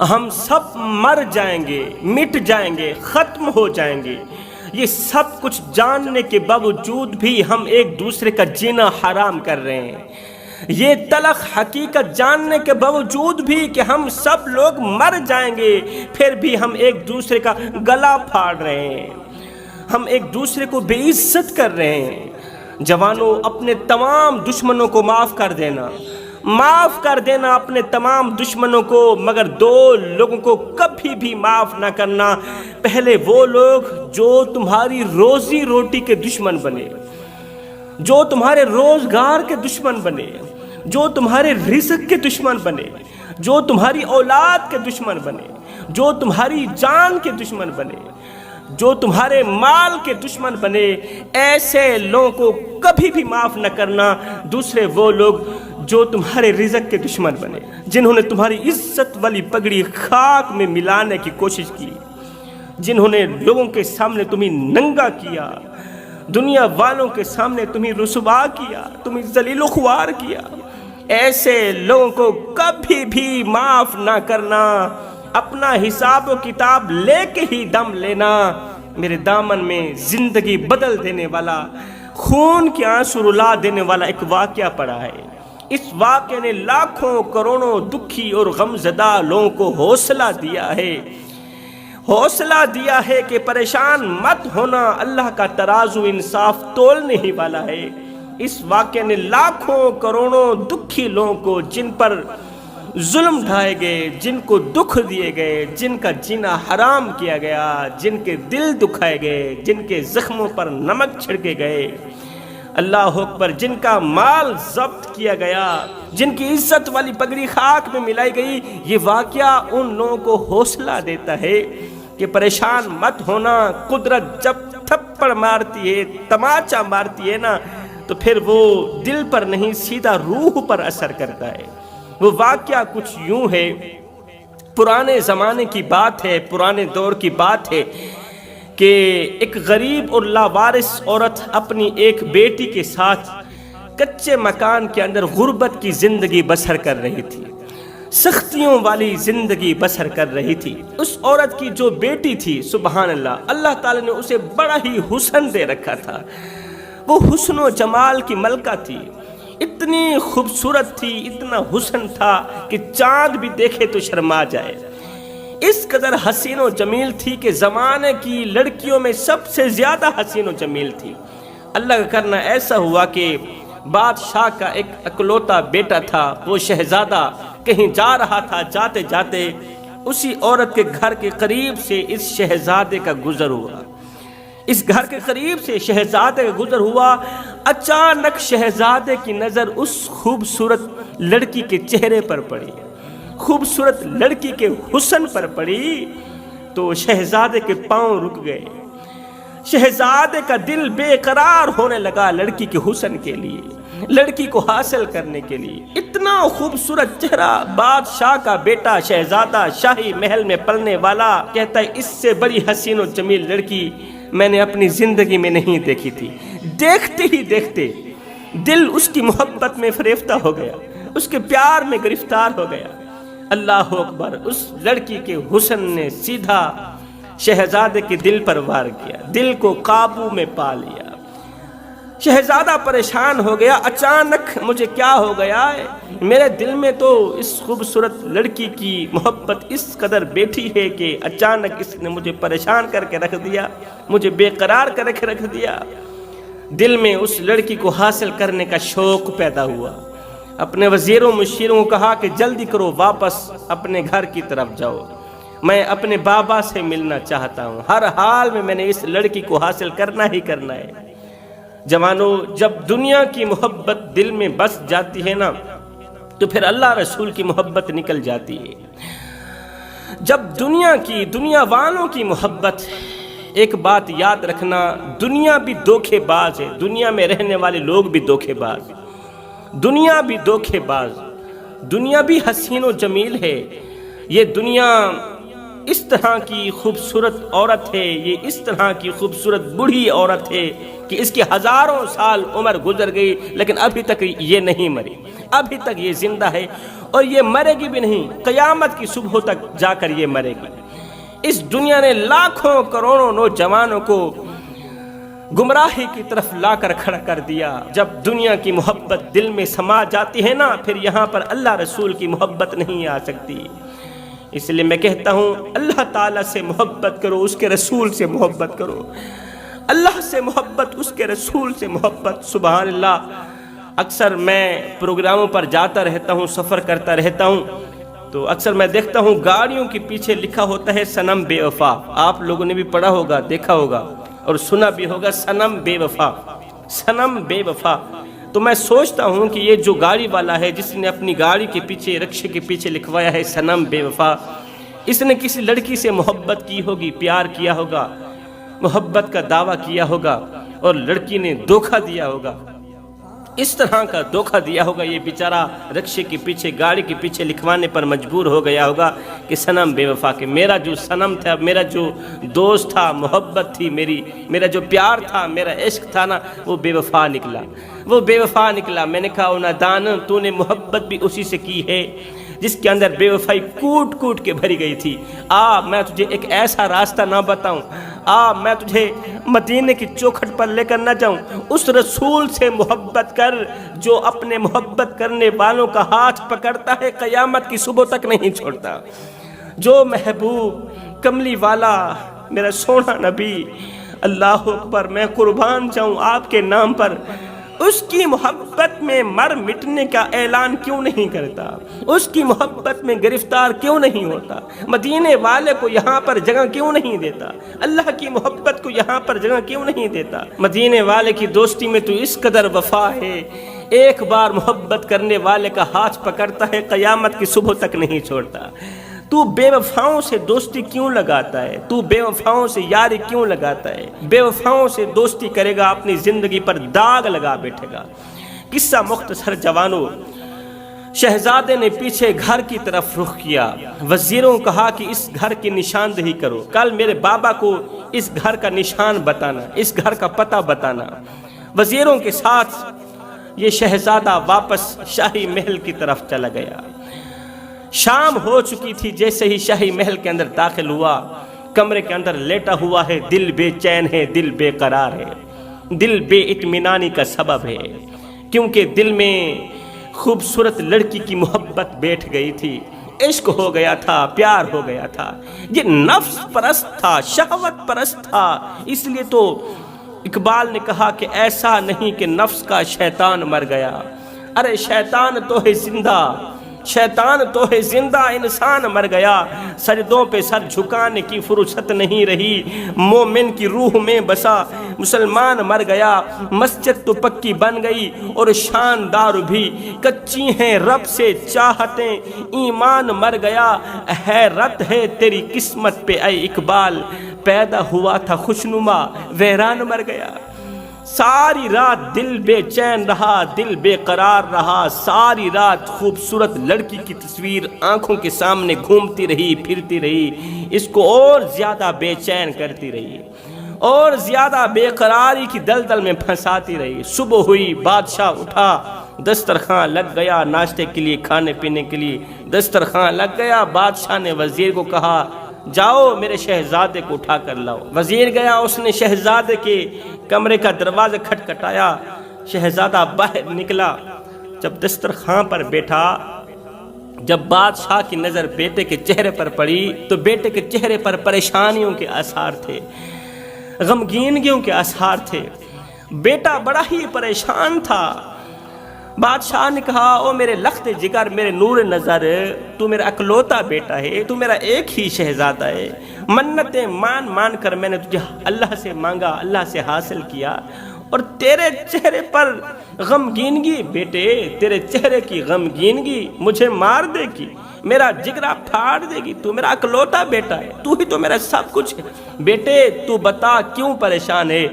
ہم سب مر جائیں گے، مٹ جائیں گے، ختم ہو جائیں گے۔ یہ سب کچھ جاننے کے باوجود بھی ہم ایک دوسرے کا جینا حرام کر رہے ہیں۔ یہ تلخ حقیقت جاننے کے باوجود بھی کہ ہم سب لوگ مر جائیں گے، پھر بھی ہم ایک دوسرے کا گلا پھاڑ رہے ہیں، ہم ایک دوسرے کو بے عزت کر رہے ہیں۔ جوانوں، اپنے تمام دشمنوں کو معاف کر دینا، معاف کر دینا اپنے تمام دشمنوں کو، مگر دو لوگوں کو کبھی بھی معاف نہ کرنا۔ پہلے وہ لوگ جو تمہاری روزی روٹی کے دشمن بنے، جو تمہارے روزگار کے دشمن بنے، جو تمہارے رزق کے دشمن بنے، جو تمہاری اولاد کے دشمن بنے، جو تمہاری جان کے دشمن بنے، جو تمہارے مال کے دشمن بنے، ایسے لوگوں کو کبھی بھی معاف نہ کرنا۔ دوسرے وہ لوگ جو تمہارے رزق کے دشمن بنے، جنہوں نے تمہاری عزت والی پگڑی خاک میں ملانے کی کوشش کی، جنہوں نے لوگوں کے سامنے تمہیں ننگا کیا، دنیا والوں کے سامنے تمہیں رسوا کیا، تمہیں ذلیل و خوار کیا، ایسے لوگوں کو کبھی بھی معاف نہ کرنا۔ اپنا حساب و کتاب لے کے ہی دم لینا۔ میرے دامن میں زندگی بدل دینے والا، خون کے آنسو رلا دینے والا ایک واقعہ پڑا ہے۔ اس واقعے نے لاکھوں کروڑوں دکھی اور غمزدہ لوگوں کو حوصلہ دیا ہے، حوصلہ دیا ہے کہ پریشان مت ہونا، اللہ کا ترازو انصاف تولنے ہی والا ہے۔ اس واقعے نے لاکھوں کروڑوں دکھی لوگوں کو، جن پر ظلم ڈھائے گئے، جن کو دکھ دیے گئے، جن کا جینا حرام کیا گیا، جن کے دل دکھائے گئے، جن کے زخموں پر نمک چھڑکے گئے، اللہ اکبر، جن کا مال ضبط کیا گیا، جن کی عزت والی پگڑی خاک میں ملائی گئی، یہ واقعہ ان لوگوں کو حوصلہ دیتا ہے کہ پریشان مت ہونا۔ قدرت جب تھپڑ مارتی ہے، تماچا مارتی ہے نا، تو پھر وہ دل پر نہیں، سیدھا روح پر اثر کرتا ہے۔ وہ واقعہ کچھ یوں ہے، پرانے زمانے کی بات ہے، پرانے دور کی بات ہے کہ ایک غریب اور لاوارث عورت اپنی ایک بیٹی کے ساتھ کچے مکان کے اندر غربت کی زندگی بسر کر رہی تھی، سختیوں والی زندگی بسر کر رہی تھی۔ اس عورت کی جو بیٹی تھی، سبحان اللہ، اللہ تعالی نے اسے بڑا ہی حسن دے رکھا تھا۔ وہ حسن و جمال کی ملکہ تھی، اتنی خوبصورت تھی، اتنا حسن تھا کہ چاند بھی دیکھے تو شرما جائے۔ اس قدر حسین و جمیل تھی کہ زمانے کی لڑکیوں میں سب سے زیادہ حسین و جمیل تھی۔ اللہ کا کرنا ایسا ہوا کہ بادشاہ کا ایک اکلوتا بیٹا تھا، وہ شہزادہ کہیں جا رہا تھا، جاتے جاتے اسی عورت کے گھر کے قریب سے اس شہزادے کا گزر ہوا، اس گھر کے قریب سے شہزادے کا گزر ہوا۔ اچانک شہزادے کی نظر اس خوبصورت لڑکی کے چہرے پر پڑی، خوبصورت لڑکی کے حسن پر پڑی، تو شہزادے کے پاؤں رک گئے، شہزادے کا دل بے قرار ہونے لگا لڑکی کے حسن کے لیے، لڑکی کو حاصل کرنے کے لیے۔ اتنا خوبصورت چہرہ، بادشاہ کا بیٹا، شہزادہ، شاہی محل میں پلنے والا، کہتا ہے اس سے بڑی حسین و جمیل لڑکی میں نے اپنی زندگی میں نہیں دیکھی تھی۔ دیکھتے ہی دیکھتے دل اس کی محبت میں فریفتہ ہو گیا، اس کے پیار میں گرفتار ہو گیا۔ اللہ اکبر، اس لڑکی کے حسن نے سیدھا شہزادے کے دل پر وار کیا، دل کو قابو میں پا لیا۔ شہزادہ پریشان ہو گیا، اچانک مجھے کیا ہو گیا ہے؟ میرے دل میں تو اس خوبصورت لڑکی کی محبت اس قدر بیٹھی ہے کہ اچانک اس نے مجھے پریشان کر کے رکھ دیا، مجھے بے قرار کر کے رکھ دیا۔ دل میں اس لڑکی کو حاصل کرنے کا شوق پیدا ہوا۔ اپنے وزیروں مشیروں کو کہا کہ جلدی کرو، واپس اپنے گھر کی طرف جاؤ، میں اپنے بابا سے ملنا چاہتا ہوں، ہر حال میں نے اس لڑکی کو حاصل کرنا ہی کرنا ہے۔ جوانوں، جب دنیا کی محبت دل میں بس جاتی ہے نا، تو پھر اللہ رسول کی محبت نکل جاتی ہے۔ جب دنیا والوں کی محبت، ایک بات یاد رکھنا، دنیا بھی دھوکے باز ہے، دنیا میں رہنے والے لوگ بھی دھوکے باز، دنیا بھی دھوکے باز، دنیا بھی حسین و جمیل ہے۔ یہ دنیا اس طرح کی خوبصورت عورت ہے، یہ اس طرح کی خوبصورت بوڑھی عورت ہے کہ اس کی ہزاروں سال عمر گزر گئی لیکن ابھی تک یہ نہیں مری، ابھی تک یہ زندہ ہے اور یہ مرے گی بھی نہیں، قیامت کی صبح تک جا کر یہ مرے گی۔ اس دنیا نے لاکھوں کروڑوں نوجوانوں کو گمراہی کی طرف لا کر کھڑا کر دیا۔ جب دنیا کی محبت دل میں سما جاتی ہے نا، پھر یہاں پر اللہ رسول کی محبت نہیں آ سکتی۔ اس لیے میں کہتا ہوں اللہ تعالیٰ سے محبت کرو، اس کے رسول سے محبت کرو، اللہ سے محبت، اس کے رسول سے محبت۔ سبحان اللہ، اکثر میں پروگراموں پر جاتا رہتا ہوں، سفر کرتا رہتا ہوں، تو اکثر میں دیکھتا ہوں گاڑیوں کے پیچھے لکھا ہوتا ہے صنم بے وفا۔ آپ لوگوں نے بھی پڑھا ہوگا، دیکھا ہوگا اور سنا بھی ہوگا، صنم بے وفا، صنم بے وفا۔ تو میں سوچتا ہوں کہ یہ جو گاڑی والا ہے جس نے اپنی گاڑی کے پیچھے، رکشے کے پیچھے لکھوایا ہے صنم بے وفا، اس نے کسی لڑکی سے محبت کی ہوگی، پیار کیا ہوگا، محبت کا دعویٰ کیا ہوگا اور لڑکی نے دھوکہ دیا ہوگا، اس طرح کا دھوکہ دیا ہوگا، یہ بیچارہ رکشے کے پیچھے، گاڑی کے پیچھے لکھوانے پر مجبور ہو گیا ہوگا کہ صنم بے وفا، کہ میرا جو صنم تھا، میرا جو دوست تھا، محبت تھی میری، میرا جو پیار تھا، میرا عشق تھا نا، وہ بے وفا نکلا، وہ بے وفا نکلا۔ میں نے کہا او نادان، تو نے محبت بھی اسی سے کی ہے جس کے اندر بے وفائی کوٹ کوٹ کے بھری گئی تھی۔ میں تجھے ایک ایسا راستہ نہ بتاؤں، میں تجھے مدینے کی چوکھٹ پر لے کر نہ جاؤں، اس رسول سے محبت کر جو اپنے محبت کرنے والوں کا ہاتھ پکڑتا ہے، قیامت کی صبح تک نہیں چھوڑتا۔ جو محبوب کملی والا میرا سونا نبی، اللہ اکبر، میں قربان جاؤں آپ کے نام پر، اس کی محبت میں مر مٹنے کا اعلان کیوں نہیں کرتا؟ اس کی محبت میں گرفتار کیوں نہیں ہوتا؟ مدینے والے کو یہاں پر جگہ کیوں نہیں دیتا؟ اللہ کی محبت کو یہاں پر جگہ کیوں نہیں دیتا؟ مدینے والے کی دوستی میں تو اس قدر وفا ہے، ایک بار محبت کرنے والے کا ہاتھ پکڑتا ہے، قیامت کی صبح تک نہیں چھوڑتا۔ تو بے وفاؤں سے دوستی کیوں لگاتا ہے؟ تو بے وفاؤں سے یاری کیوں لگاتا ہے؟ بے وفاؤں سے دوستی کرے گا، اپنی زندگی پر داغ لگا بیٹھے گا۔ قصہ مختصر جوانوں، شہزادے نے پیچھے گھر کی طرف رخ کیا، وزیروں کو کہا کہ اس گھر کی نشاندہی کرو، کل میرے بابا کو اس گھر کا نشان بتانا، اس گھر کا پتہ بتانا۔ وزیروں کے ساتھ یہ شہزادہ واپس شاہی محل کی طرف چلا گیا۔ شام ہو چکی تھی، جیسے ہی شاہی محل کے اندر داخل ہوا، کمرے کے اندر لیٹا ہوا ہے، دل بے چین ہے، دل بے قرار ہے، دل بے اطمینانی کا سبب ہے، کیونکہ دل میں خوبصورت لڑکی کی محبت بیٹھ گئی تھی، عشق ہو گیا تھا، پیار ہو گیا تھا۔ یہ نفس پرست تھا، شہوت پرست تھا، اس لیے تو اقبال نے کہا کہ ایسا نہیں کہ نفس کا شیطان مر گیا، ارے شیطان تو ہے زندہ، شیطان تو ہے زندہ، انسان مر گیا۔ سجدوں پہ سر جھکانے کی فرصت نہیں رہی، مومن کی روح میں بسا مسلمان مر گیا۔ مسجد تو پکی بن گئی اور شاندار بھی کچی ہیں رب سے چاہتیں، ایمان مر گیا۔ حیرت ہے تیری قسمت پہ اے اقبال، پیدا ہوا تھا خوشنما ویران مر گیا۔ ساری رات دل بے چین رہا، دل بے قرار رہا، ساری رات خوبصورت لڑکی کی تصویر آنکھوں کے سامنے گھومتی رہی، پھرتی رہی، اس کو اور زیادہ بے چین کرتی رہی، اور زیادہ بے قراری کی دلدل میں پھنساتی رہی۔ صبح ہوئی، بادشاہ اٹھا، دسترخوان لگ گیا، ناشتے کے لیے، کھانے پینے کے لیے دسترخوان لگ گیا۔ بادشاہ نے وزیر کو کہا جاؤ میرے شہزادے کو اٹھا کر لاؤ۔ وزیر گیا، اس نے شہزادے کے کمرے کا دروازہ کھٹکھٹایا، شہزادہ باہر نکلا۔ جب دسترخوان پر بیٹھا، جب بادشاہ کی نظر بیٹے کے چہرے پر پڑی تو بیٹے کے چہرے پر پریشانیوں کے آثار تھے، غمگینگیوں کے آثار تھے، بیٹا بڑا ہی پریشان تھا۔ بادشاہ نے کہا او میرے لخت جگر، میرے نور نظر، تو میرا اکلوتا بیٹا ہے، تو میرا ایک ہی شہزادہ ہے، منتیں مان مان کر میں نے تجھے اللہ سے مانگا، اللہ سے حاصل کیا، اور تیرے چہرے پر غمگینگی بیٹے، تیرے چہرے کی غمگینگی مجھے مار دے گی، میرا جگرا پھاڑ دے گی، تو میرا اکلوتا بیٹا ہے، تو ہی تو میرا سب کچھ ہے۔ بیٹے تو بتا کیوں پریشان ہے؟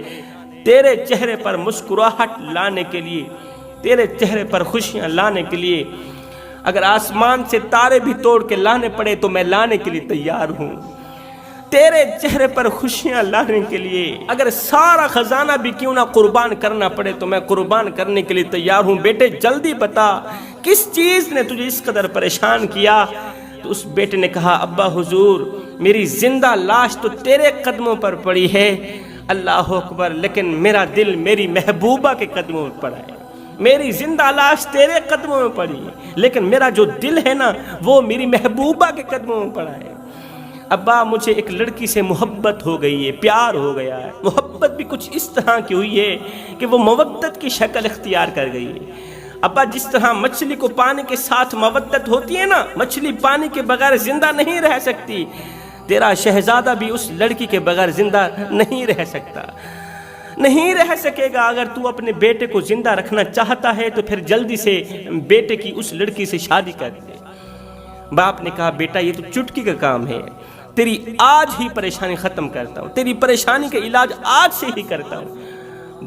تیرے چہرے پر مسکراہٹ لانے کے لیے، تیرے چہرے پر خوشیاں لانے کے لیے اگر آسمان سے تارے بھی توڑ کے لانے پڑے تو میں لانے کے لیے تیار ہوں۔ تیرے چہرے پر خوشیاں لانے کے لیے اگر سارا خزانہ بھی کیوں نہ قربان کرنا پڑے تو میں قربان کرنے کے لیے تیار ہوں۔ بیٹے جلدی بتا کس چیز نے تجھے اس قدر پریشان کیا؟ تو اس بیٹے نے کہا ابا حضور میری زندہ لاش تو تیرے قدموں پر پڑی ہے، اللہ اکبر، لیکن میرا دل میری محبوبہ کے قدموں پر پڑا ہے۔ میری زندہ لاش تیرے قدموں میں پڑی ہے لیکن میرا جو دل ہے نا وہ میری محبوبہ کے قدموں میں پڑا ہے۔ ابا مجھے ایک لڑکی سے محبت ہو گئی ہے، پیار ہو گیا ہے، محبت بھی کچھ اس طرح کی ہوئی ہے کہ وہ مودت کی شکل اختیار کر گئی ہے۔ ابا جس طرح مچھلی کو پانی کے ساتھ مودت ہوتی ہے نا، مچھلی پانی کے بغیر زندہ نہیں رہ سکتی، تیرا شہزادہ بھی اس لڑکی کے بغیر زندہ نہیں رہ سکتا، نہیں رہ سکے گا۔ اگر تو اپنے بیٹے کو زندہ رکھنا چاہتا ہے تو پھر جلدی سے بیٹے کی اس لڑکی سے شادی کر دے۔ باپ نے کہا بیٹا یہ تو چٹکی کا کام ہے، تیری آج ہی پریشانی ختم کرتا ہوں، تیری پریشانی کا علاج آج سے ہی کرتا ہوں۔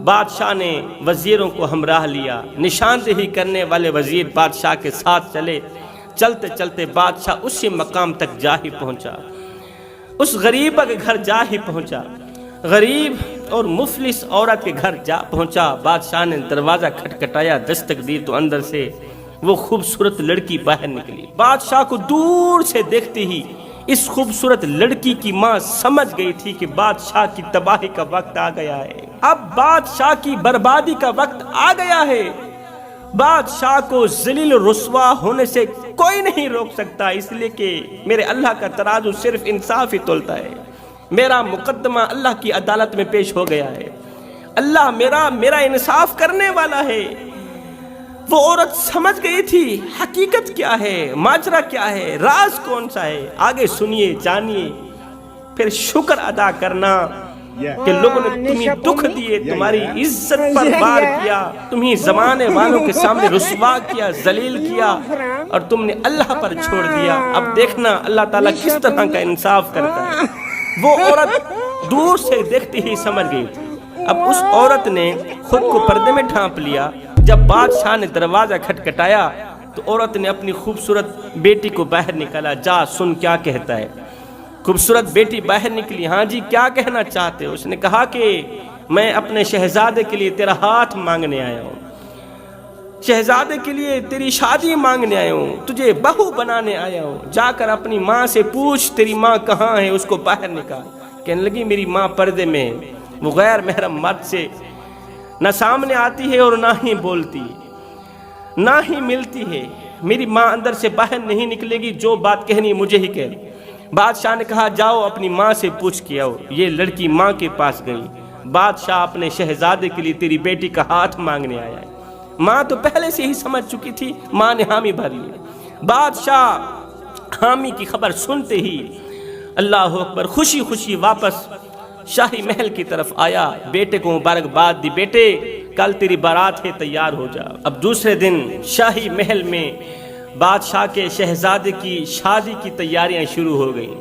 بادشاہ نے وزیروں کو ہمراہ لیا، نشاندہی کرنے والے وزیر بادشاہ کے ساتھ چلے۔ چلتے چلتے بادشاہ اسی مقام تک جا ہی پہنچا، اس غریبہ کے گھر جا ہی پہنچا، غریب اور مفلس عورت کے گھر جا پہنچا۔ بادشاہ نے دروازہ کھٹکھٹایا، دستک دی تو اندر سے وہ خوبصورت لڑکی باہر نکلی۔ بادشاہ کو دور سے دیکھتے ہی اس خوبصورت لڑکی کی ماں سمجھ گئی تھی کہ بادشاہ کی تباہی کا وقت آ گیا ہے، اب بادشاہ کی بربادی کا وقت آ گیا ہے۔ بادشاہ کو ذلیل و رسوا ہونے سے کوئی نہیں روک سکتا، اس لیے کہ میرے اللہ کا ترازو صرف انصاف ہی تولتا ہے۔ میرا مقدمہ اللہ کی عدالت میں پیش ہو گیا ہے، اللہ میرا انصاف کرنے والا ہے۔ وہ عورت سمجھ گئی تھی حقیقت کیا ہے، ماجرا کیا ہے، راز کون سا ہے۔ آگے سنیے جانیے، پھر شکر ادا کرنا کہ لوگوں نے تمہیں دکھ دیے، تمہاری عزت پر وار کیا، تمہیں زمانے والوں کے سامنے رسوا کیا، ذلیل کیا، اور تم نے اللہ پر چھوڑ دیا۔ اب دیکھنا اللہ تعالیٰ کس طرح کا انصاف کرتا ہے۔ وہ عورت دور سے دیکھتے ہی سمجھ گئی تھی۔ اب اس عورت نے خود کو پردے میں ڈھانپ لیا۔ جب بادشاہ نے دروازہ کھٹکھٹایا تو عورت نے اپنی خوبصورت بیٹی کو باہر نکالا، جا سن کیا کہتا ہے۔ خوبصورت بیٹی باہر نکلی، ہاں جی کیا کہنا چاہتے ہو؟ اس نے کہا کہ میں اپنے شہزادے کے لیے تیرا ہاتھ مانگنے آیا ہوں، شہزادے کے لیے تیری شادی مانگنے آیا ہوں، تجھے بہو بنانے آیا ہوں، جا کر اپنی ماں سے پوچھ تیری ماں کہاں ہے، اس کو باہر نکال۔ کہنے لگی میری ماں پردے میں، وہ غیر محرم مرد سے نہ سامنے آتی ہے اور نہ ہی بولتی، نہ ہی ملتی ہے، میری ماں اندر سے باہر نہیں نکلے گی، جو بات کہنی مجھے ہی کہہ۔ بادشاہ نے کہا جاؤ اپنی ماں سے پوچھ کے آؤ۔ یہ لڑکی ماں کے پاس گئی، بادشاہ اپنے شہزادے کے لیے تیری بیٹی کا ہاتھ مانگنے آیا ہے۔ ماں تو پہلے سے ہی سمجھ چکی تھی، ماں نے حامی بھر لی۔ بادشاہ حامی کی خبر سنتے ہی اللہ اکبر خوشی خوشی واپس شاہی محل کی طرف آیا، بیٹے کو مبارکباد دی، بیٹے کل تیری بارات ہے، تیار ہو جا۔ اب دوسرے دن شاہی محل میں بادشاہ کے شہزادے کی شادی کی تیاریاں شروع ہو گئیں۔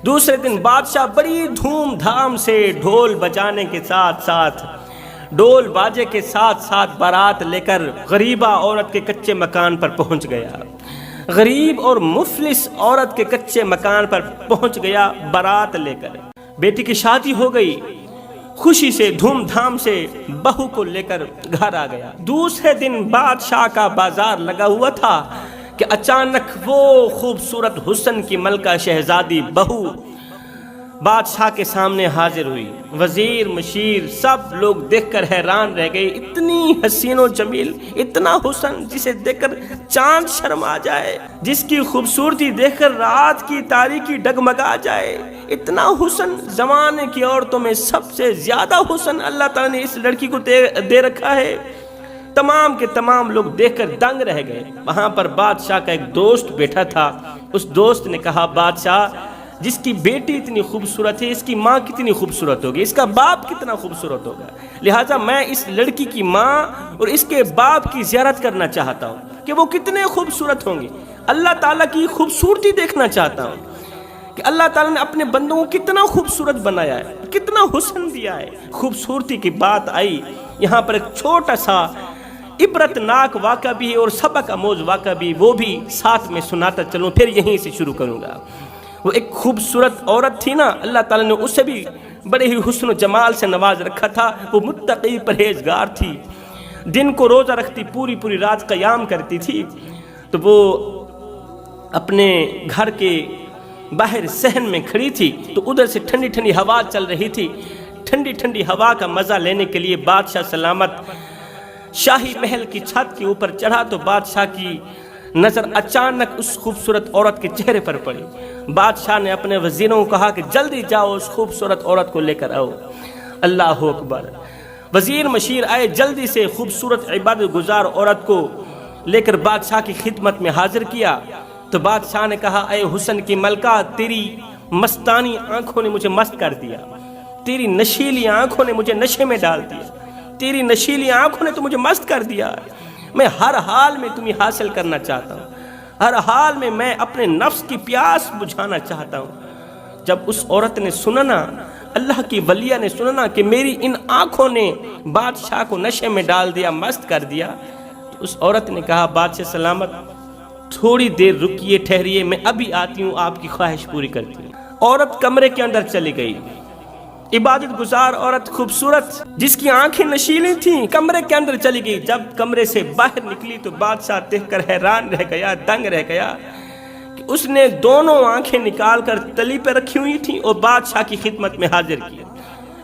دوسرے دن بادشاہ بڑی دھوم دھام سے ڈھول بجانے کے ساتھ ساتھ، ڈھول باجے کے ساتھ ساتھ بارات لے کر غریبہ عورت کے کچے مکان پر پہنچ گیا۔ غریب اور مفلس عورت کے کچے مکان پر پہنچ گیا بارات لے کر۔ بیٹی کی شادی ہو گئی، خوشی سے دھوم دھام سے بہو کو لے کر گھر آ گیا۔ دوسرے دن بادشاہ کا بازار لگا ہوا تھا کہ اچانک وہ خوبصورت حسن کی ملکہ شہزادی بہو بادشاہ کے سامنے حاضر ہوئی۔ وزیر مشیر سب لوگ دیکھ کر حیران رہ گئے، اتنی حسین و جمیل، اتنا حسن جسے دیکھ کر چاند شرما جائے، جس کی خوبصورتی دیکھ کر رات کی تاریکی ڈگمگا جائے، اتنا حسن زمانے کی عورتوں میں سب سے زیادہ حسن اللہ تعالیٰ نے اس لڑکی کو دے رکھا ہے۔ تمام کے تمام لوگ دیکھ کر دنگ رہ گئے۔ وہاں پر بادشاہ کا ایک دوست بیٹھا تھا، اس دوست نے کہا بادشاہ جس کی بیٹی اتنی خوبصورت ہے، اس کی ماں کتنی خوبصورت ہوگی، اس کا باپ کتنا خوبصورت ہوگا، لہٰذا میں اس لڑکی کی ماں اور اس کے باپ کی زیارت کرنا چاہتا ہوں کہ وہ کتنے خوبصورت ہوں گے، اللہ تعالیٰ کی خوبصورتی دیکھنا چاہتا ہوں کہ اللہ تعالیٰ نے اپنے بندوں کو کتنا خوبصورت بنایا ہے، کتنا حسن دیا ہے۔ خوبصورتی کی بات آئی، یہاں پر ایک چھوٹا سا عبرتناک واقعہ بھی ہے اور سبق آموز واقعہ بھی، وہ بھی ساتھ میں سناتا چلوں، پھر یہیں سے شروع کروں گا۔ وہ ایک خوبصورت عورت تھی نا، اللہ تعالیٰ نے اسے بھی بڑے ہی حسن و جمال سے نواز رکھا تھا. وہ متقی پرہیزگار تھی، دن کو روزہ رکھتی، پوری پوری رات قیام کرتی تھی. تو وہ اپنے گھر کے باہر صحن میں کھڑی تھی تو ادھر سے ٹھنڈی ٹھنڈی ہوا چل رہی تھی. ٹھنڈی ٹھنڈی ہوا کا مزہ لینے کے لیے بادشاہ سلامت شاہی محل کی چھت کے اوپر چڑھا تو بادشاہ کی نظر اچانک اس خوبصورت عورت کے چہرے پر پڑی. بادشاہ نے اپنے وزیروں کو کہا کہ جلدی جاؤ اس خوبصورت عورت کو لے کر آؤ. اللہ اکبر. وزیر مشیر آئے، جلدی سے خوبصورت عبادت گزار عورت کو لے کر بادشاہ کی خدمت میں حاضر کیا. تو بادشاہ نے کہا اے حسن کی ملکہ، تیری مستانی آنکھوں نے مجھے مست کر دیا، تیری نشیلی آنکھوں نے مجھے نشے میں ڈال دیا، تیری نشیلی آنکھوں نے تو مجھے مست کر دیا. میں ہر حال میں تمہیں حاصل کرنا چاہتا ہوں، ہر حال میں اپنے نفس کی پیاس بجھانا چاہتا ہوں. جب اس عورت نے سنا نا، اللہ کی ولیہ نے سنا نا کہ میری ان آنکھوں نے بادشاہ کو نشے میں ڈال دیا، مست کر دیا، تو اس عورت نے کہا بادشاہ سلامت تھوڑی دیر رکیے، ٹھہریے، میں ابھی آتی ہوں، آپ کی خواہش پوری کرتی ہوں. عورت کمرے کے اندر چلی گئی. عبادت گزار عورت خوبصورت جس کی آنکھیں نشیلی تھیں کمرے کے اندر چلی گئی. جب کمرے سے باہر نکلی تو بادشاہ دیکھ کر حیران رہ گیا، دنگ رہ گیا کہ اس نے دونوں آنکھیں نکال کر تلی پہ رکھی ہوئی تھیں اور بادشاہ کی خدمت میں حاضر کیا.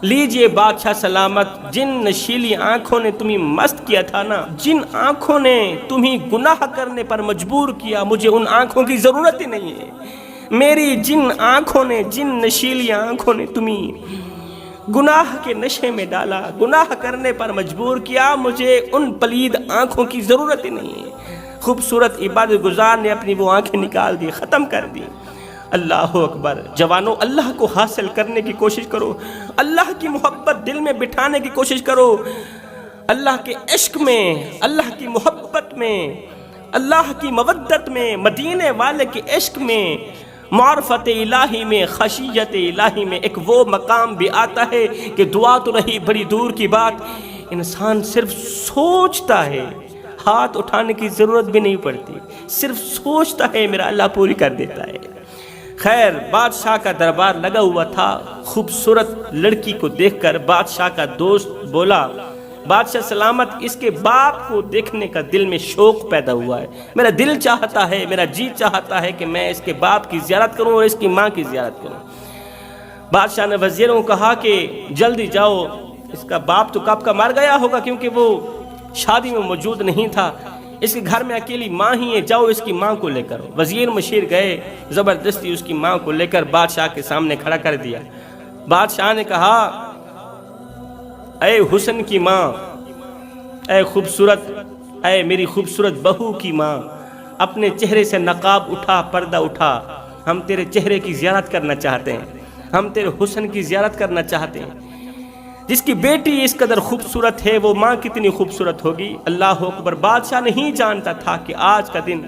لیجئے بادشاہ سلامت، جن نشیلی آنکھوں نے تمہیں مست کیا تھا نا، جن آنکھوں نے تمہیں گناہ کرنے پر مجبور کیا، مجھے ان آنکھوں کی ضرورت ہی نہیں ہے. میری جن آنکھوں نے، جن نشیلی آنکھوں نے تمہیں گناہ کے نشے میں ڈالا، گناہ کرنے پر مجبور کیا، مجھے ان پلید آنکھوں کی ضرورت ہی نہیں ہے. خوبصورت عبادت گزار نے اپنی وہ آنکھیں نکال دی، ختم کر دی. اللہ اکبر. جوانوں، اللہ کو حاصل کرنے کی کوشش کرو، اللہ کی محبت دل میں بٹھانے کی کوشش کرو. اللہ کے عشق میں، اللہ کی محبت میں، اللہ کی مودت میں، مدینے والے کے عشق میں، معرفت الہی میں، خشیت الہی میں ایک وہ مقام بھی آتا ہے کہ دعا تو رہی بڑی دور کی بات، انسان صرف سوچتا ہے، ہاتھ اٹھانے کی ضرورت بھی نہیں پڑتی، صرف سوچتا ہے میرا اللہ پوری کر دیتا ہے. خیر، بادشاہ کا دربار لگا ہوا تھا. خوبصورت لڑکی کو دیکھ کر بادشاہ کا دوست بولا بادشاہ سلامت، اس کے باپ کو دیکھنے کا دل میں شوق پیدا ہوا ہے، میرا دل چاہتا ہے، میرا جی چاہتا ہے کہ میں اس کے باپ کی زیارت کروں اور اس کی ماں کی زیارت کروں. بادشاہ نے وزیروں کو کہا کہ جلدی جاؤ، اس کا باپ تو کب کا مر گیا ہوگا کیونکہ وہ شادی میں موجود نہیں تھا، اس کے گھر میں اکیلی ماں ہی ہے، جاؤ اس کی ماں کو لے کر. وزیر مشیر گئے، زبردستی اس کی ماں کو لے کر بادشاہ کے سامنے کھڑا کر دیا. بادشاہ نے کہا اے حسن کی ماں، اے خوبصورت، اے میری خوبصورت بہو کی ماں، اپنے چہرے سے نقاب اٹھا، پردہ اٹھا، ہم تیرے چہرے کی زیارت کرنا چاہتے ہیں، ہم تیرے حسن کی زیارت کرنا چاہتے ہیں. جس کی بیٹی اس قدر خوبصورت ہے وہ ماں کتنی خوبصورت ہوگی. اللہ اکبر. بادشاہ نہیں جانتا تھا کہ آج کا دن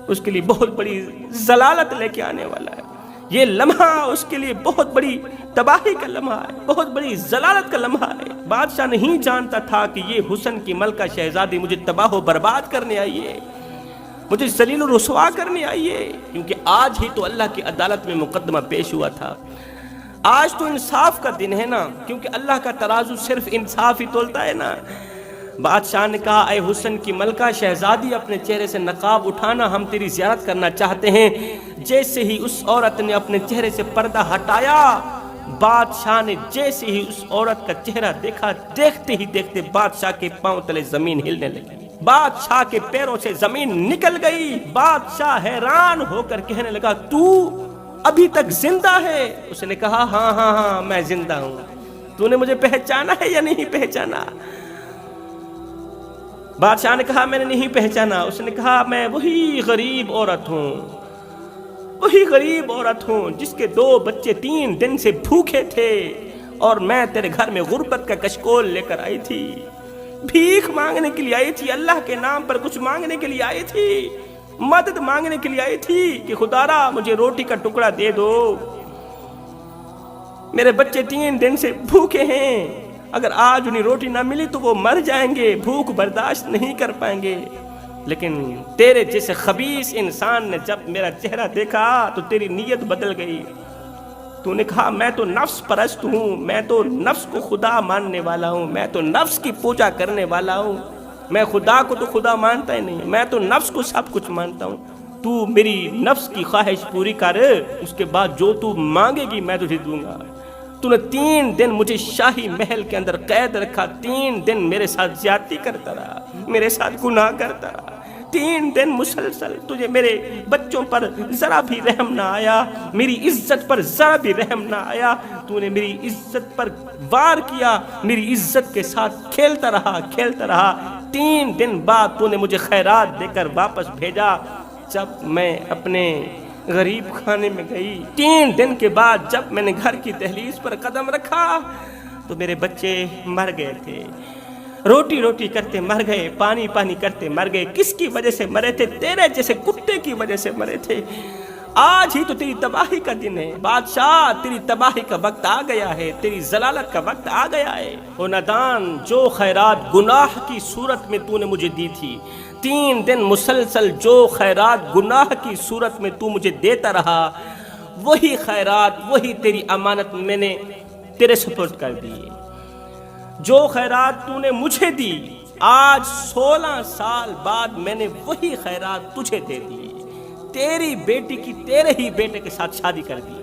اس کے لیے بہت بڑی ضلالت لے کے آنے والا ہے. یہ لمحہ اس کے لیے بہت بڑی تباہی کا لمحہ ہے، بہت بڑی ضلالت کا لمحہ ہے. بادشاہ نہیں جانتا تھا کہ یہ حسن کی ملکہ شہزادی مجھے تباہ و برباد کرنے آئی ہے، مجھے ذلیل و رسوا کرنے آئی ہے، کیونکہ آج ہی تو اللہ کی عدالت میں مقدمہ پیش ہوا تھا. آج تو انصاف کا دن ہے نا، کیونکہ اللہ کا ترازو صرف انصاف ہی تولتا ہے نا. بادشاہ نے کہا اے حسن کی ملکہ شہزادی، اپنے چہرے سے نقاب اٹھانا، ہم تیری زیارت کرنا چاہتے ہیں. جیسے ہی اس عورت نے اپنے چہرے سے پردہ ہٹایا، بادشاہ نے جیسے ہی اس عورت کا چہرہ دیکھا، دیکھتے ہی دیکھتے بادشاہ کے پاؤں تلے زمین ہلنے لگی، بادشاہ کے پیروں سے زمین نکل گئی. بادشاہ حیران ہو کر کہنے لگا تو ابھی تک زندہ ہے؟ اس نے کہا ہاں ہاں ہاں میں زندہ ہوں. تو نے مجھے پہچانا ہے یا نہیں پہچانا؟ بادشاہ نے کہا میں نے نہیں پہچانا. اس نے کہا میں وہی غریب عورت ہوں، وہی غریب عورت ہوں جس کے 2 بچے 3 دن سے بھوکے تھے اور میں تیرے گھر میں غربت کا کشکول لے کر آئی تھی، بھیک مانگنے کے لیے آئی تھی، اللہ کے نام پر کچھ مانگنے کے لیے آئی تھی، مدد مانگنے کے لیے آئی تھی کہ خدارا مجھے روٹی کا ٹکڑا دے دو، میرے بچے 3 دن سے بھوکے ہیں، اگر آج انہیں روٹی نہ ملی تو وہ مر جائیں گے، بھوک برداشت نہیں کر پائیں گے. لیکن تیرے جیسے خبیث انسان نے جب میرا چہرہ دیکھا تو تیری نیت بدل گئی. تو نے کہا میں تو نفس پرست ہوں, میں تو نفس کو خدا ماننے والا ہوں, میں تو نفس کی پوجا کرنے والا ہوں, میں خدا کو تو خدا مانتا ہی نہیں, میں تو نفس کو سب کچھ مانتا ہوں. تو میری نفس کی خواہش پوری کر, اس کے بعد جو تو مانگے گی میں تجھے دوں گا. تو نے 3 دن مجھے شاہی محل کے اندر قید رکھا, 3 دن میرے ساتھ زیادتی کرتا رہا, میرے ساتھ گناہ کرتا رہا, 3 دن مسلسل. تجھے میرے بچوں پر ذرا بھی رحم نہ آیا, میری عزت پر ذرا بھی رحم نہ آیا. تو نے میری عزت پر وار کیا, میری عزت کے ساتھ کھیلتا رہا. 3 دن بعد تو نے مجھے خیرات دے کر واپس بھیجا. جب میں اپنے غریب خانے میں گئی, 3 دن کے بعد جب میں نے گھر کی دہلیز پر قدم رکھا تو میرے بچے مر گئے تھے. روٹی روٹی کرتے مر گئے, پانی پانی کرتے مر گئے. کس کی وجہ سے مرے تھے؟ تیرے جیسے کتے کی وجہ سے مرے تھے. آج ہی تو تیری تباہی کا دن ہے بادشاہ, تیری تباہی کا وقت آ گیا ہے, تیری ضلالت کا وقت آ گیا ہے. او نادان, جو خیرات گناہ کی صورت میں تو نے مجھے دی تھی, 3 دن مسلسل جو خیرات گناہ کی صورت میں تو مجھے دیتا رہا, وہی خیرات, وہی تیری امانت میں نے تیرے سپرد کر دی. جو خیرات تو نے مجھے دی, آج 16 سال بعد میں نے وہی خیرات تجھے دے دی. تیری بیٹی کی تیرے ہی بیٹے کے ساتھ شادی کر دی,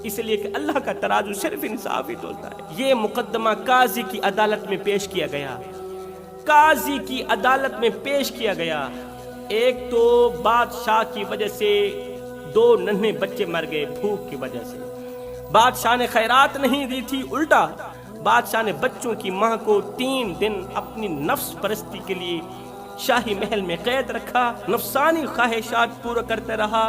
اس لیے کہ اللہ کا ترازو صرف انصاف ہی تولتا ہے. یہ مقدمہ قاضی کی عدالت میں پیش کیا گیا, قاضی کی عدالت میں پیش کیا گیا. ایک تو بادشاہ کی وجہ سے 2 ننھے بچے مر گئے بھوک کی وجہ سے. بادشاہ نے خیرات نہیں دی تھی, الٹا بادشاہ نے بچوں کی ماں کو 3 دن اپنی نفس پرستی کے لیے شاہی محل میں قید رکھا, نفسانی خواہشات پورا کرتے رہا,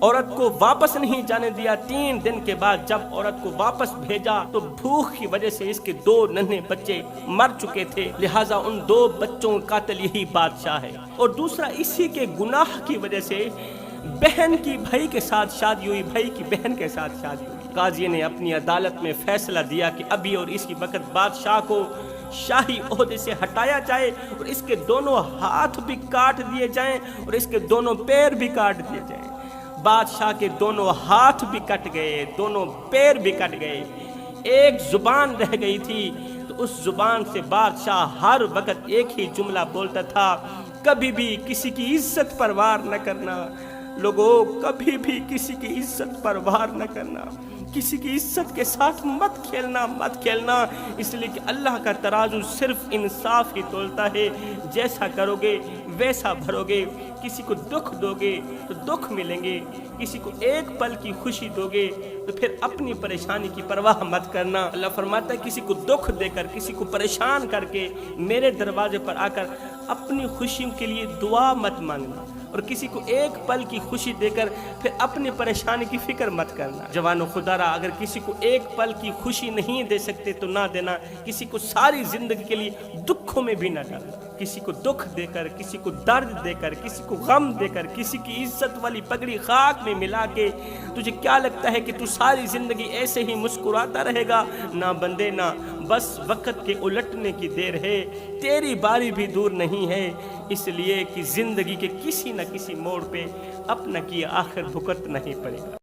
عورت کو واپس نہیں جانے دیا. 3 دن کے بعد جب عورت کو واپس بھیجا تو بھوک کی وجہ سے اس کے 2 ننھے بچے مر چکے تھے, لہٰذا ان 2 بچوں کا قاتل یہی بادشاہ ہے. اور دوسرا, اسی کے گناہ کی وجہ سے بہن کی بھائی کے ساتھ شادی ہوئی, بھائی کی بہن کے ساتھ شادی ہوئی. قاضی نے اپنی عدالت میں فیصلہ دیا کہ ابھی اور اسی وقت بادشاہ کو شاہی عہدے سے ہٹایا جائے, اور اس کے دونوں ہاتھ بھی کاٹ دیے جائیں, اور اس کے دونوں پیر بھی کاٹ دیے جائیں. بادشاہ کے دونوں ہاتھ بھی کٹ گئے, دونوں پیر بھی کٹ گئے, ایک زبان رہ گئی تھی. تو اس زبان سے بادشاہ ہر وقت ایک ہی جملہ بولتا تھا, کبھی بھی کسی کی عزت پر وار نہ کرنا. لوگوں, کبھی بھی کسی کی عزت پر وار نہ کرنا, کسی کی عزت کے ساتھ مت کھیلنا, مت کھیلنا. اس لیے کہ اللہ کا ترازو صرف انصاف ہی تولتا ہے. جیسا کرو گے ویسا بھرو گے. کسی کو دکھ دو گے تو دکھ ملیں گے, کسی کو ایک پل کی خوشی دو گے تو پھر اپنی پریشانی کی پرواہ مت کرنا. اللہ فرماتا ہے کسی کو دکھ دے کر, کسی کو پریشان کر کے میرے دروازے پر آ کر اپنی خوشی کے لیے دعا مت مانگنا, اور کسی کو ایک پل کی خوشی دے کر پھر اپنی پریشانی کی فکر مت کرنا. جوانو, خدا را, اگر کسی کو ایک پل کی خوشی نہیں دے سکتے تو نہ دینا, کسی کو ساری زندگی کے لیے دکھوں میں بھی نہ ڈالنا. کسی کو دکھ دے کر, کسی کو درد دے کر, کسی کو غم دے کر, کسی کی عزت والی پگڑی خاک میں ملا کے تجھے کیا لگتا ہے کہ تو ساری زندگی ایسے ہی مسکراتا رہے گا؟ نہ بندے, نہ, بس وقت کے الٹنے کی دیر ہے, تیری باری بھی دور نہیں ہے. اس لیے کہ زندگی کے کسی نہ کسی موڑ پہ اپنا کیا آخر بھگتنا ہی پڑے گا.